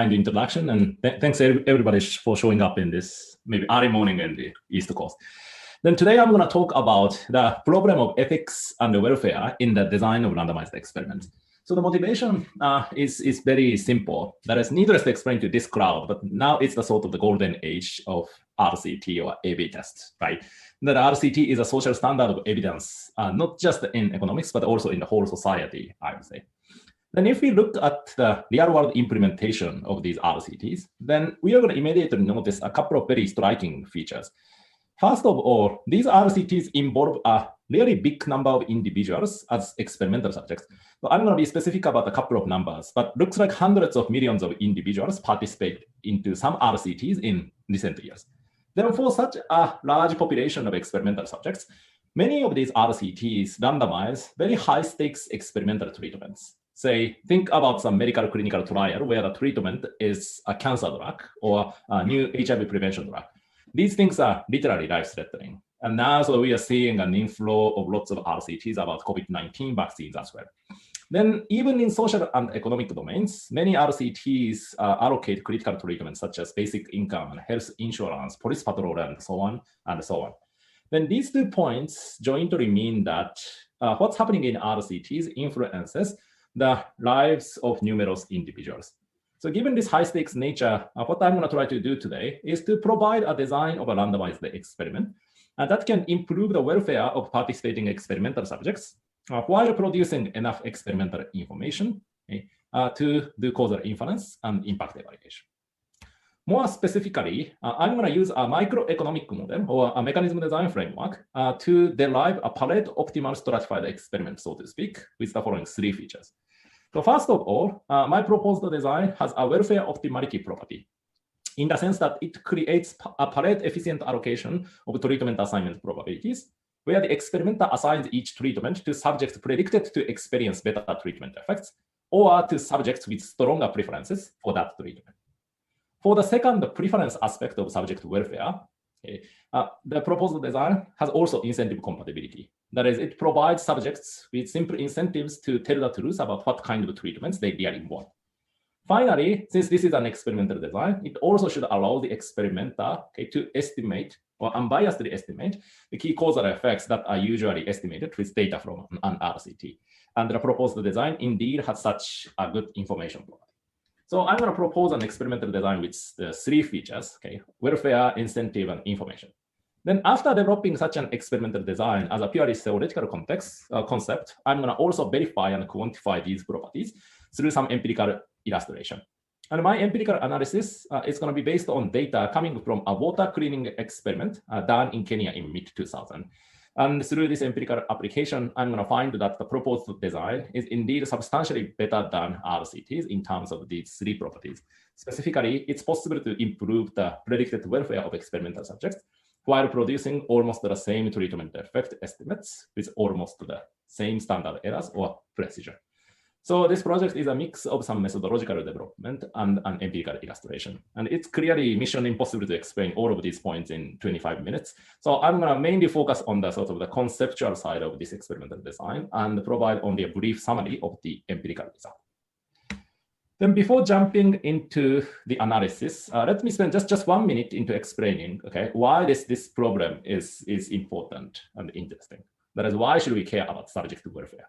kind introduction, and thanks everybody for showing up in this maybe early morning in the East Coast. Then today I'm going to talk about the problem of ethics and welfare in the design of randomized experiments. So the motivation is very simple. That is needless to explain to this crowd, but now it's the sort of the golden age of RCT or A/B tests, right? That RCT is a social standard of evidence, not just in economics, but also in the whole society, I would say. Then if we look at the real-world implementation of these RCTs, then we are going to immediately notice a couple of very striking features. First of all, these RCTs involve a really big number of individuals as experimental subjects. So I'm going to be specific about a couple of numbers, but looks like hundreds of millions of individuals participate into some RCTs in recent years. Then for such a large population of experimental subjects, many of these RCTs randomize very high-stakes experimental treatments. Say, think about some medical clinical trial where the treatment is a cancer drug or a new HIV prevention drug. These things are literally life-threatening. And now so we are seeing an inflow of lots of RCTs about COVID-19 vaccines as well. Then even in social and economic domains, many RCTs allocate critical treatments such as basic income and health insurance, police patrol, and so on and so on. Then these 2 points jointly mean that what's happening in RCTs influences the lives of numerous individuals. So given this high-stakes nature, what I'm going to try to do today is to provide a design of a randomized experiment that can improve the welfare of participating experimental subjects while producing enough experimental information to do causal inference and impact evaluation. More specifically, I'm going to use a microeconomic model or a mechanism design framework to derive a Pareto optimal stratified experiment, so to speak, with the following 3 features. So first of all, my proposed design has a welfare optimality property in the sense that it creates a Pareto efficient allocation of treatment assignment probabilities, where the experimenter assigns each treatment to subjects predicted to experience better treatment effects or to subjects with stronger preferences for that treatment. For the second preference aspect of subject welfare, the proposed design has also incentive compatibility. That is, it provides subjects with simple incentives to tell the truth about what kind of treatments they really want. Finally, since this is an experimental design, it also should allow the experimenter to estimate or unbiasedly estimate the key causal effects that are usually estimated with data from an RCT. And the proposed design indeed has such a good information property. So I'm going to propose an experimental design with the 3 features, welfare, incentive, and information. Then after developing such an experimental design as a purely theoretical concept, I'm going to also verify and quantify these properties through some empirical illustration. And my empirical analysis is going to be based on data coming from a water cleaning experiment done in Kenya in mid-2000. And through this empirical application, I'm going to find that the proposed design is indeed substantially better than RCTs in terms of these 3 properties. Specifically, it's possible to improve the predicted welfare of experimental subjects while producing almost the same treatment effect estimates with almost the same standard errors or precision. So this project is a mix of some methodological development and an empirical illustration. And it's clearly mission impossible to explain all of these points in 25 minutes. So I'm going to mainly focus on the sort of the conceptual side of this experimental design and provide only a brief summary of the empirical result. Then before jumping into the analysis, let me spend just 1 minute into explaining why this problem is important and interesting. That is, why should we care about subject welfare?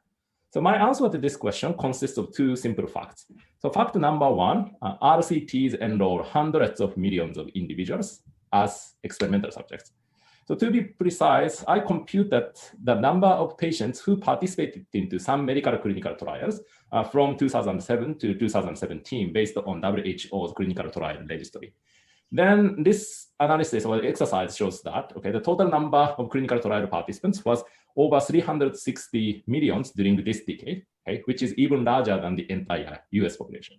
So my answer to this question consists of 2 simple facts. So fact number 1, RCTs enroll hundreds of millions of individuals as experimental subjects. So to be precise, I computed the number of patients who participated into some medical clinical trials from 2007 to 2017 based on WHO's clinical trial registry. Then this analysis or exercise shows that the total number of clinical trial participants was over 360 million during this decade, which is even larger than the entire US population.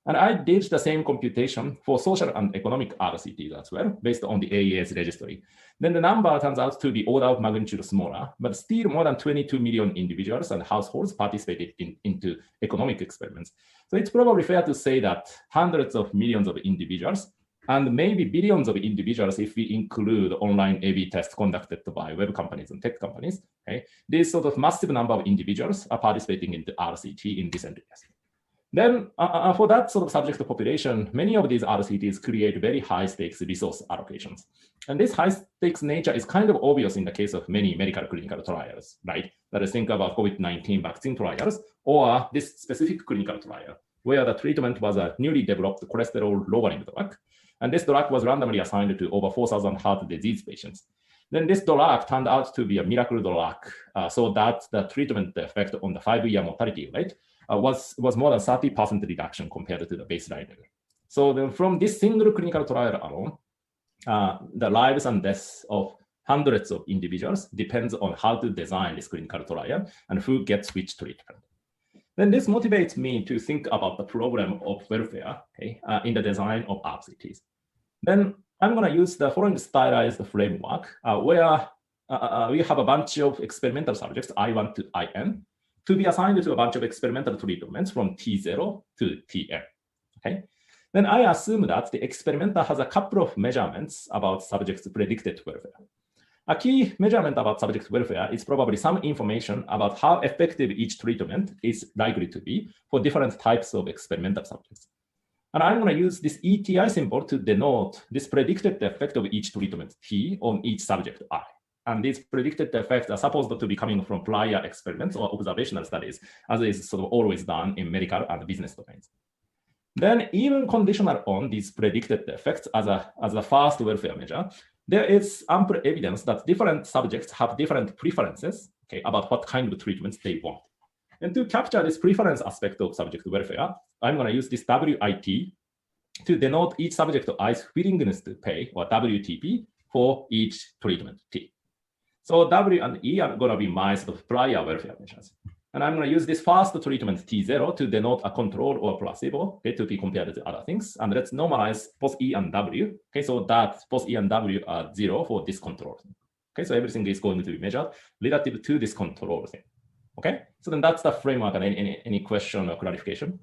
And I did the same computation for social and economic RCTs as well, based on the AES registry. Then the number turns out to be order of magnitude smaller, but still more than 22 million individuals and households participated into economic experiments. So it's probably fair to say that hundreds of millions of individuals and maybe billions of individuals if we include online A/B tests conducted by web companies and tech companies. This sort of massive number of individuals are participating in the RCT in recent years. Then for that sort of subject population, many of these RCTs create very high stakes resource allocations. And this high stakes nature is kind of obvious in the case of many medical clinical trials, right? Let us think about COVID-19 vaccine trials or this specific clinical trial where the treatment was a newly developed cholesterol lowering drug. And this drug was randomly assigned to over 4,000 heart disease patients. Then this drug turned out to be a miracle drug, so that the treatment effect on the 5-year mortality rate was more than 30% reduction compared to the baseline level. So then from this single clinical trial alone, the lives and deaths of hundreds of individuals depends on how to design this clinical trial and who gets which treatment. Then this motivates me to think about the problem of welfare in the design of RCTs. Then I'm going to use the following stylized framework where we have a bunch of experimental subjects, I1 to IN, to be assigned to a bunch of experimental treatments from T0 to Tn. Okay? Then I assume that the experimenter has a couple of measurements about subjects' predicted welfare. A key measurement about subject welfare is probably some information about how effective each treatment is likely to be for different types of experimental subjects. And I'm going to use this ETI symbol to denote this predicted effect of each treatment T on each subject I. And these predicted effects are supposed to be coming from prior experiments or observational studies, as is sort of always done in medical and business domains. Then, even conditional on these predicted effects as a first welfare measure, there is ample evidence that different subjects have different preferences about what kind of treatments they want. And to capture this preference aspect of subject welfare, I'm going to use this WIT to denote each subject I's willingness to pay, or WTP, for each treatment T. So W and E are going to be my sort of prior welfare measures. And I'm going to use this first treatment T0 to denote a control or placebo to be compared to other things. And let's normalize both E and W, so that both E and W are 0 for this control. So everything is going to be measured relative to this control thing. So then that's the framework. And any question or clarification?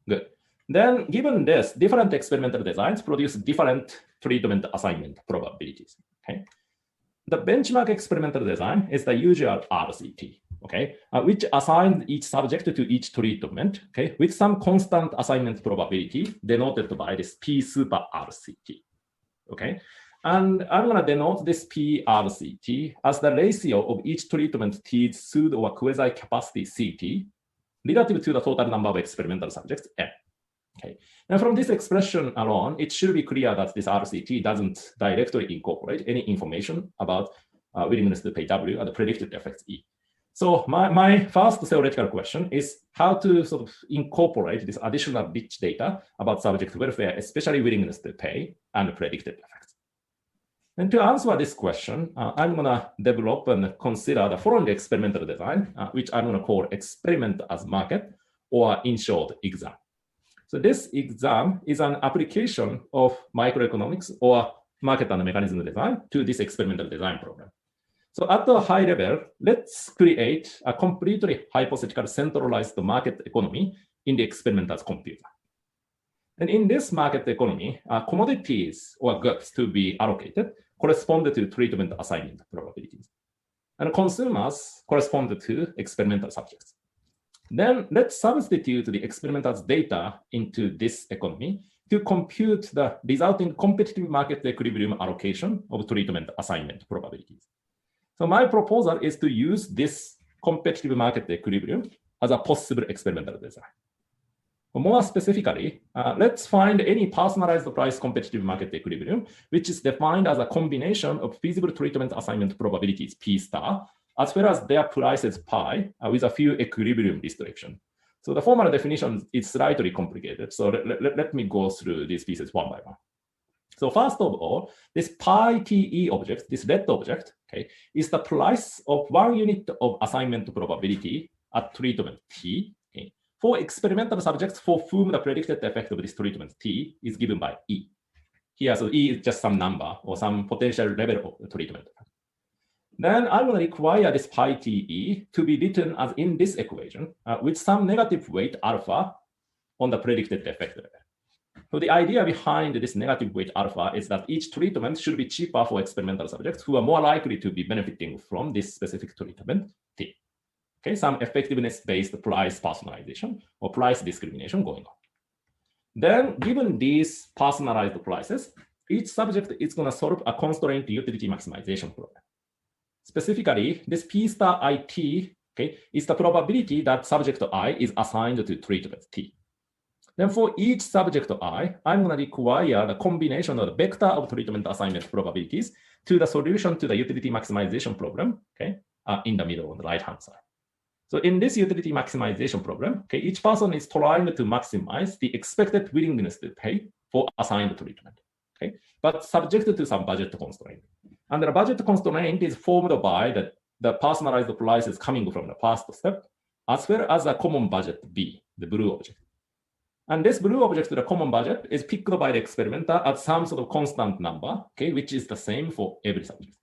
Good. Then given this, different experimental designs produce different treatment assignment probabilities. The benchmark experimental design is the usual RCT, which assigns each subject to each treatment, with some constant assignment probability denoted by this P super RCT, And I'm going to denote this P RCT as the ratio of each treatment T's pseudo or quasi-capacity CT relative to the total number of experimental subjects N. Now from this expression alone, it should be clear that this RCT doesn't directly incorporate any information about willingness to pay W and the predicted effects E. So my first theoretical question is how to sort of incorporate this additional rich data about subject welfare, especially willingness to pay and predicted effects. And to answer this question, I'm going to develop and consider the following experimental design, which I'm going to call experiment as market, or in short, exam. So this exam is an application of microeconomics or market and mechanism design to this experimental design problem. So at a high level, let's create a completely hypothetical centralized market economy in the experimental's computer. And in this market economy, commodities or goods to be allocated correspond to treatment assignment probabilities. And consumers correspond to experimental subjects. Then let's substitute the experimental's data into this economy to compute the resulting competitive market equilibrium allocation of treatment assignment probabilities. So my proposal is to use this competitive market equilibrium as a possible experimental design. More specifically, let's find any personalized price competitive market equilibrium, which is defined as a combination of feasible treatment assignment probabilities P star, as well as their prices pi with a few equilibrium restrictions. So the formal definition is slightly complicated. So let me go through these pieces one by one. So first of all, this pi TE object, this red object, is the price of 1 unit of assignment probability at treatment T for experimental subjects for whom the predicted effect of this treatment T is given by E. Here, so E is just some number or some potential level of treatment. Then I will require this pi TE to be written as in this equation with some negative weight alpha on the predicted effect level. So the idea behind this negative weight alpha is that each treatment should be cheaper for experimental subjects who are more likely to be benefiting from this specific treatment T. Okay, some effectiveness-based price personalization or price discrimination going on. Then, given these personalized prices, each subject is going to solve a constraint utility maximization problem. Specifically, this P star IT, okay, is the probability that subject I is assigned to treatment T. Then for each subject I, I'm going to require the combination of the vector of treatment assignment probabilities to the solution to the utility maximization problem, okay, in the middle on the right-hand side. So in this utility maximization problem, okay, each person is trying to maximize the expected willingness to pay for assigned treatment, okay, but subject to some budget constraint. And the budget constraint is formed by the personalized prices coming from the first step, as well as a common budget B, the blue object. And this blue object, the common budget, is picked by the experimenter at some sort of constant number, okay, which is the same for every subject.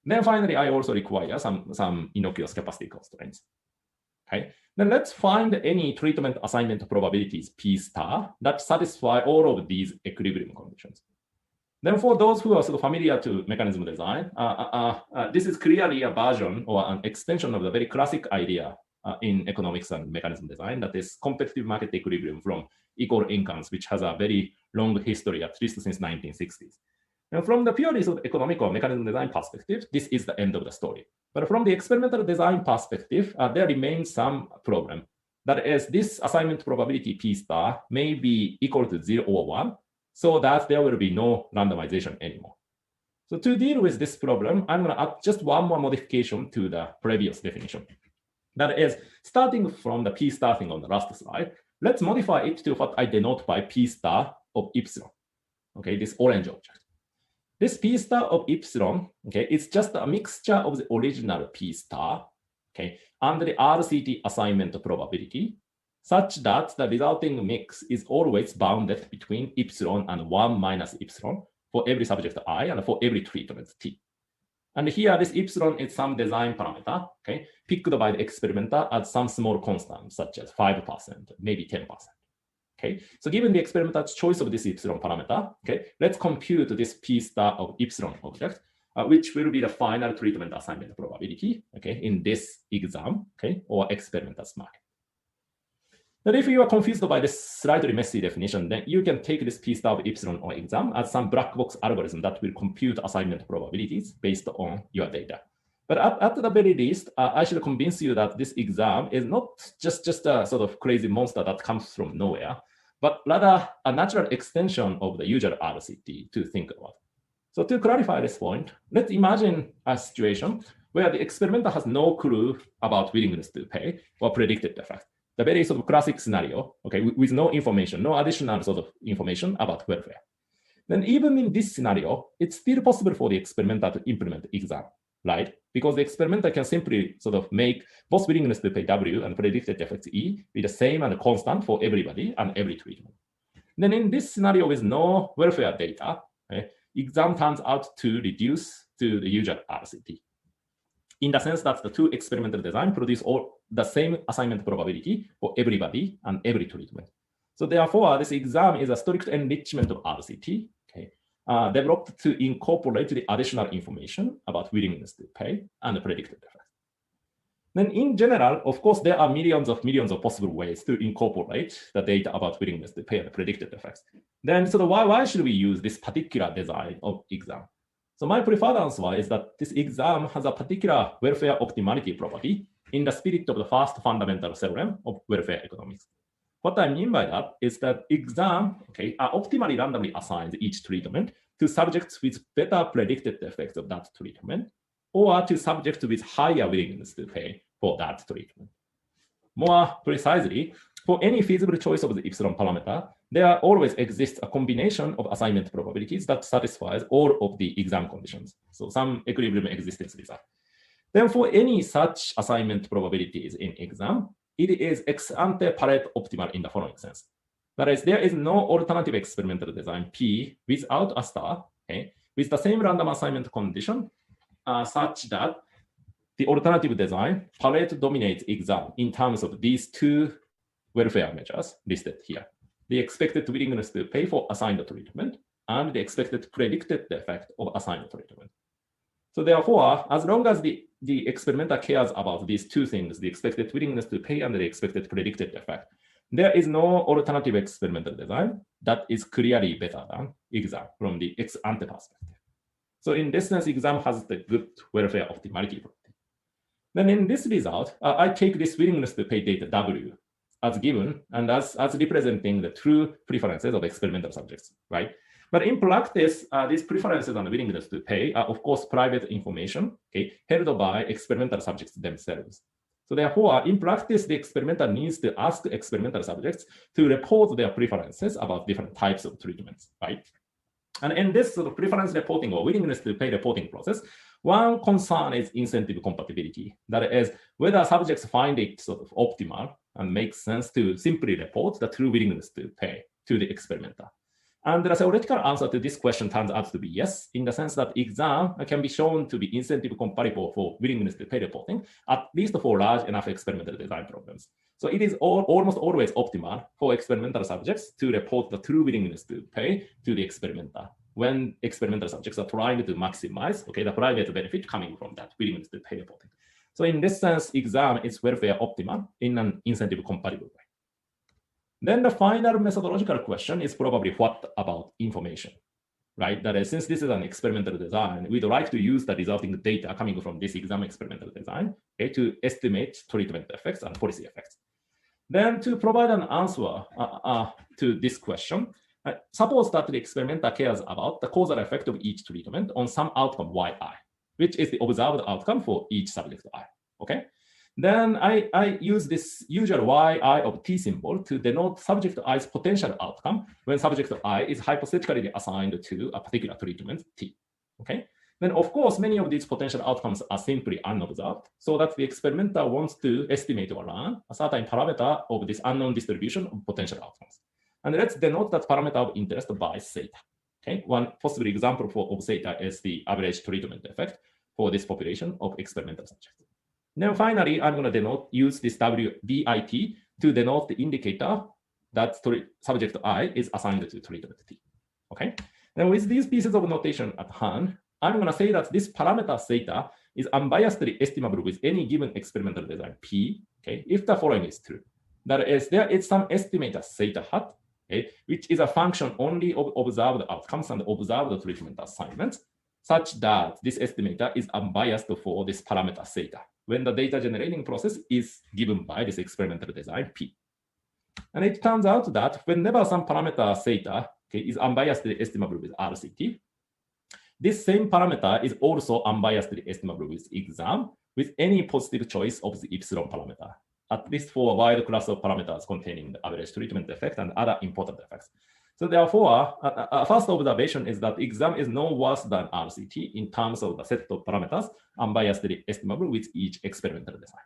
Then finally, I also require some innocuous capacity constraints. Okay. Then let's find any treatment assignment probabilities P star that satisfy all of these equilibrium conditions. Then for those who are sort of familiar to mechanism design, this is clearly a version or an extension of the very classic idea in economics and mechanism design, that is competitive market equilibrium from equal incomes, which has a very long history, at least since 1960s. And from the purely sort of economic or mechanism design perspective, this is the end of the story. But from the experimental design perspective, there remains some problem. That is, this assignment probability P star may be equal to 0 or 1, so that there will be no randomization anymore. So to deal with this problem, I'm going to add just one more modification to the previous definition. That is, starting from the P star thing on the last slide, let's modify it to what I denote by P star of epsilon. Okay, this orange object. This P star of epsilon, okay, it's just a mixture of the original P star, okay, and the RCT assignment probability, such that the resulting mix is always bounded between epsilon and 1 minus epsilon for every subject I and for every treatment T. And here, this epsilon is some design parameter, okay, picked by the experimenter at some small constant, such as 5%, maybe 10%. Okay, so given the experimenter's choice of this epsilon parameter, okay, let's compute this P star of epsilon object, which will be the final treatment assignment probability, okay, in this exam, okay, or experimenter's market. But if you are confused by this slightly messy definition, then you can take this P star of epsilon or exam as some black box algorithm that will compute assignment probabilities based on your data. But at the very least, I should convince you that this exam is not just a sort of crazy monster that comes from nowhere, but rather a natural extension of the usual RCT to think about. So to clarify this point, let's imagine a situation where the experimenter has no clue about willingness to pay or predicted effect. The very sort of classic scenario, okay, with no information, no additional sort of information about welfare. Then even in this scenario, it's still possible for the experimenter to implement the exam, right? Because the experimenter can simply sort of make both willingness to pay W and predicted effects E be the same and constant for everybody and every treatment. Then in this scenario with no welfare data, okay, exam turns out to reduce to the usual RCT, in the sense that the two experimental design produce all the same assignment probability for everybody and every treatment. So therefore, this exam is a strict enrichment of RCT, okay, developed to incorporate the additional information about willingness to pay and the predicted effect. Then in general, of course, there are millions of possible ways to incorporate the data about willingness to pay and the predicted effects. Then so why should we use this particular design of exam? So my preferred answer is that this exam has a particular welfare optimality property in the spirit of the first fundamental theorem of welfare economics. What I mean by that is that exam, okay, optimally randomly assigns each treatment to subjects with better predicted effects of that treatment, or to subjects with higher willingness to pay for that treatment. More precisely, for any feasible choice of the epsilon parameter, there always exists a combination of assignment probabilities that satisfies all of the exam conditions. So some equilibrium existence result. Then for any such assignment probabilities in exam, it is ex ante Pareto optimal in the following sense. That is, there is no alternative experimental design P without a star, okay, with the same random assignment condition such that the alternative design Pareto dominates exam in terms of these two welfare measures listed here: the expected willingness to pay for assigned treatment and the expected predicted effect of assigned treatment. So therefore, as long as the the experimenter cares about these two things, the expected willingness to pay and the expected predicted effect, there is no alternative experimental design that is clearly better than exam from the ex ante perspective. So in this sense, exam has the good welfare optimality property. Then in this result, I take this willingness to pay data W as given and as representing the true preferences of experimental subjects, right? But in practice, these preferences and willingness to pay are, of course, private information, okay, held by experimental subjects themselves. So therefore, in practice, the experimenter needs to ask experimental subjects to report their preferences about different types of treatments, right? And in this sort of preference reporting or willingness to pay reporting process, one concern is incentive compatibility. That is, whether subjects find it sort of optimal and makes sense to simply report the true willingness to pay to the experimenter. And the theoretical answer to this question turns out to be yes, in the sense that exam can be shown to be incentive compatible for willingness to pay reporting, at least for large enough experimental design problems. So it is almost always optimal for experimental subjects to report the true willingness to pay to the experimenter when experimental subjects are trying to maximize, okay, the private benefit coming from that willingness to pay reporting. So in this sense, exam is welfare optimal in an incentive compatible way. Then the final methodological question is probably what about information, right? That is, since this is an experimental design, we'd like to use the resulting data coming from this exam experimental design, okay, to estimate treatment effects and policy effects. Then to provide an answer to this question, suppose that the experimenter cares about the causal effect of each treatment on some outcome yi, which is the observed outcome for each subject I, okay? Then I use this usual yi of t symbol to denote subject i's potential outcome when subject I is hypothetically assigned to a particular treatment t, okay? Then of course, many of these potential outcomes are simply unobserved, so that the experimenter wants to estimate or learn a certain parameter of this unknown distribution of potential outcomes. And let's denote that parameter of interest by theta. Okay, one possible example of theta is the average treatment effect for this population of experimental subjects. Then finally, I'm going to use this WBIT to denote the indicator that subject I is assigned to treatment T. Okay. Then with these pieces of notation at hand, I'm going to say that this parameter theta is unbiasedly estimable with any given experimental design P. Okay, if the following is true, that is, there is some estimator theta hat, okay, which is a function only of observed outcomes and observed treatment assignments, such that this estimator is unbiased for this parameter theta when the data generating process is given by this experimental design P. And it turns out that whenever some parameter theta, okay, is unbiasedly estimable with RCT, this same parameter is also unbiasedly estimable with exam with any positive choice of the epsilon parameter, at least for a wide class of parameters containing the average treatment effect and other important effects. So therefore, a first observation is that exam is no worse than RCT in terms of the set of parameters unbiasedly estimable with each experimental design.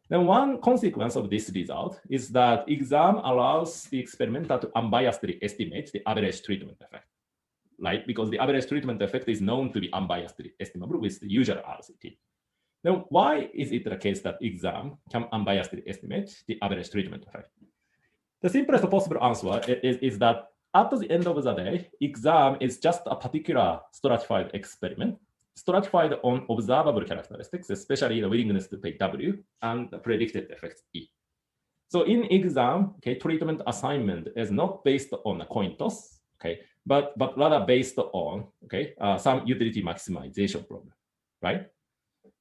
Then one consequence of this result is that exam allows the experimenter to unbiasedly estimate the average treatment effect, right? Because the average treatment effect is known to be unbiasedly estimable with the usual RCT. Then why is it the case that exam can unbiasedly estimate the average treatment effect? The simplest possible answer is that at the end of the day, exam is just a particular stratified experiment, stratified on observable characteristics, especially the willingness to pay W and the predicted effects E. So in exam, okay, treatment assignment is not based on a coin toss, okay, but rather based on, okay, some utility maximization problem, right?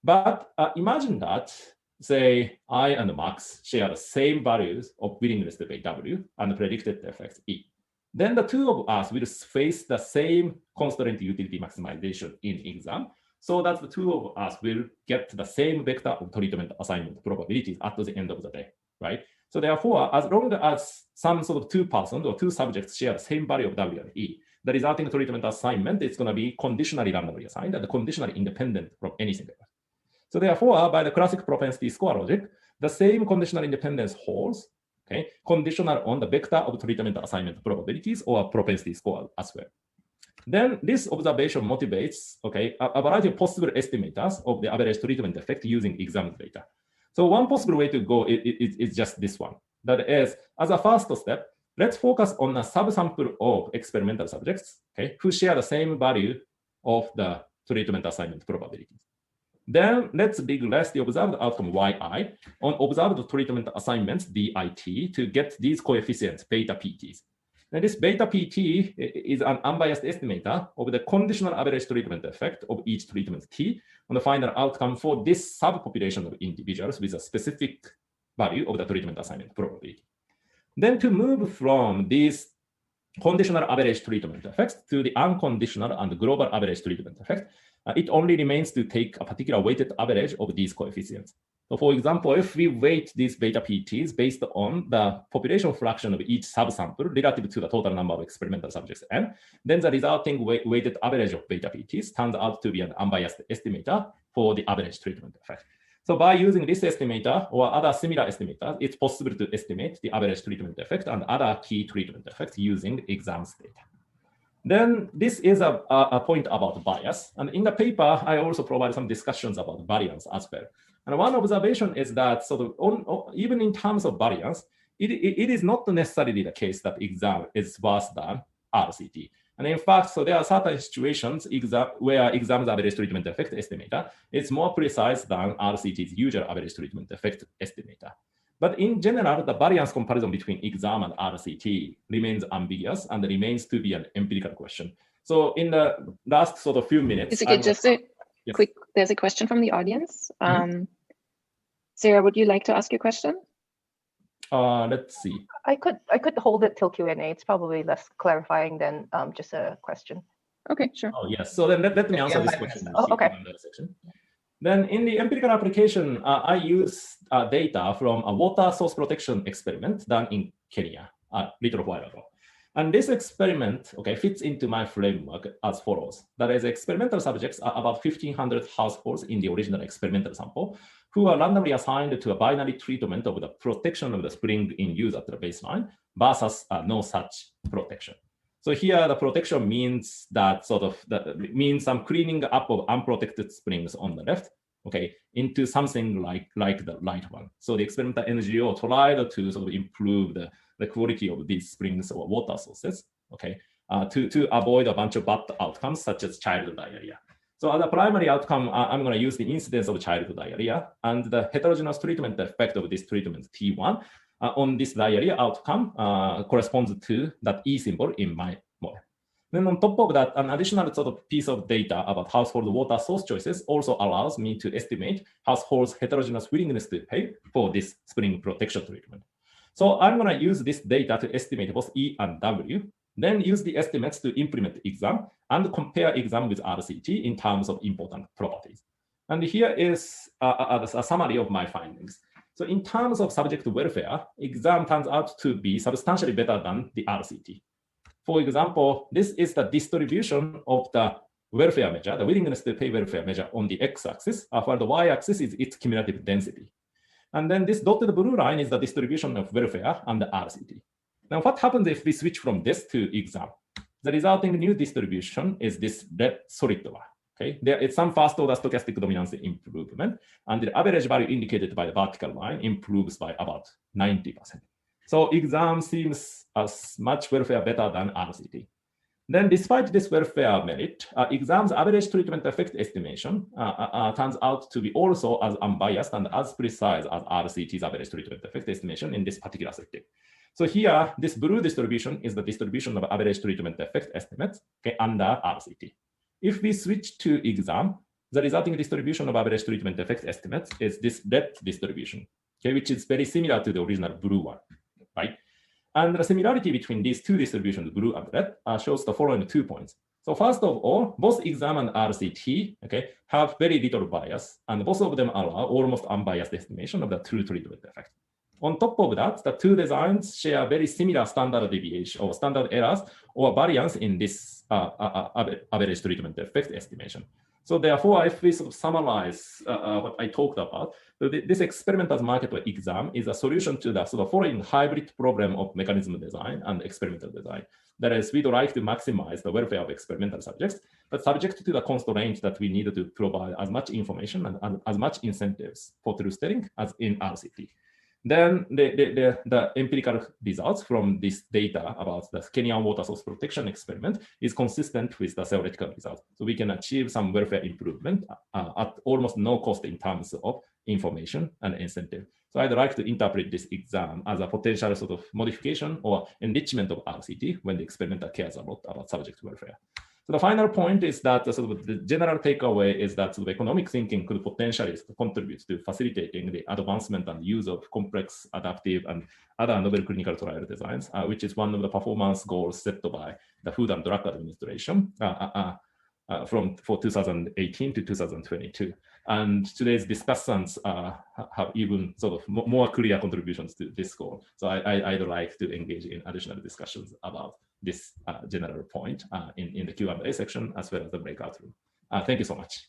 But imagine that, say, I and Max share the same values of willingness to pay W and predicted effects E. Then the two of us will face the same constraint utility maximization in exam, so that the two of us will get the same vector of treatment assignment probabilities at the end of the day, right? So therefore, as long as some sort of two persons or two subjects share the same value of W and E, the resulting treatment assignment is going to be conditionally randomly assigned and conditionally independent from anything else. So therefore, by the classic propensity score logic, the same conditional independence holds, okay, conditional on the vector of treatment assignment probabilities or propensity score as well. Then this observation motivates, okay, a variety of possible estimators of the average treatment effect using exam data. So one possible way to go is just this one. That is, as a first step, let's focus on a subsample of experimental subjects, okay, who share the same value of the treatment assignment probabilities. Then let's regress the observed outcome yi on observed treatment assignments dit to get these coefficients, beta pts. Now, this beta pt is an unbiased estimator of the conditional average treatment effect of each treatment t on the final outcome for this subpopulation of individuals with a specific value of the treatment assignment probability. Then to move from these conditional average treatment effects to the unconditional and global average treatment effect, it only remains to take a particular weighted average of these coefficients. So for example, if we weight these beta PTs based on the population fraction of each subsample relative to the total number of experimental subjects n, then the resulting weighted average of beta PTs turns out to be an unbiased estimator for the average treatment effect. So by using this estimator or other similar estimators, it's possible to estimate the average treatment effect and other key treatment effects using exams data. Then this is a point about bias. And in the paper, I also provide some discussions about variance as well. And one observation is that even in terms of variance, it is not necessarily the case that exam is worse than RCT. And in fact, so there are certain situations where exam's average treatment effect estimator is more precise than RCT's usual average treatment effect estimator. But in general, the variance comparison between exam and RCT remains ambiguous and remains to be an empirical question. So in the last sort of few minutes, quick, there's a question from the audience. Sarah, would you like to ask your question? Let's see. I could hold it till Q&A. It's probably less clarifying than just a question. Okay, sure. Oh, yes. So then let me answer this question. Okay. Then in the empirical application, I use data from a water source protection experiment done in Kenya a little while ago. And this experiment, fits into my framework as follows. That is, experimental subjects are about 1,500 households in the original experimental sample who are randomly assigned to a binary treatment of the protection of the spring in use at the baseline versus no such protection. So here the protection means that means some cleaning up of unprotected springs on the left, into something like the right one. So the experimental NGO tried to improve the quality of these springs or water sources, to avoid a bunch of bad outcomes such as child diarrhea. So as a primary outcome, I'm going to use the incidence of childhood diarrhea and the heterogeneous treatment effect of this treatment T1 on this diarrhea outcome corresponds to that E symbol in my model. Then on top of that, an additional piece of data about household water source choices also allows me to estimate households' heterogeneous willingness to pay for this spring protection treatment. So I'm going to use this data to estimate both E and W, then use the estimates to implement exam and compare exam with RCT in terms of important properties. And here is a summary of my findings. So in terms of subject welfare, exam turns out to be substantially better than the RCT. For example, this is the distribution of the welfare measure, the willingness to pay welfare measure on the x-axis, while the y-axis is its cumulative density. And then this dotted blue line is the distribution of welfare and the RCT. Now, what happens if we switch from this to exam? The resulting new distribution is this red solid one. There is some first order stochastic dominance improvement, and the average value indicated by the vertical line improves by about 90%. So exam seems as much welfare better than RCT. Then despite this welfare merit, exam's average treatment effect estimation turns out to be also as unbiased and as precise as RCT's average treatment effect estimation in this particular setting. So here, this blue distribution is the distribution of average treatment effect estimates under RCT. If we switch to exam, the resulting distribution of average treatment effect estimates is this red distribution, which is very similar to the original blue one, right? And the similarity between these two distributions, blue and red, shows the following 2 points. So first of all, both exam and RCT have very little bias, and both of them allow almost unbiased estimation of the true treatment effect. On top of that, the two designs share very similar standard deviation or standard errors or variance in this average treatment effect estimation. So therefore, if we summarize what I talked about, this experimental market exam is a solution to the following hybrid problem of mechanism design and experimental design. That is, we'd like to maximize the welfare of experimental subjects, but subject to the constraint that we need to provide as much information and as much incentives for truth telling as in RCT. Then the empirical results from this data about the Kenyan water source protection experiment is consistent with the theoretical results. So we can achieve some welfare improvement at almost no cost in terms of information and incentive. So I'd like to interpret this exam as a potential sort of modification or enrichment of RCT when the experimenter cares a lot about subject welfare. So the final point is that sort of the general takeaway is that sort of economic thinking could potentially contribute to facilitating the advancement and use of complex, adaptive, and other novel clinical trial designs, which is one of the performance goals set by the Food and Drug Administration for 2018 to 2022. And today's discussants have even sort of more clear contributions to this goal. So I'd like to engage in additional discussions about this general point in the Q&A section as well as the breakout room. Thank you so much.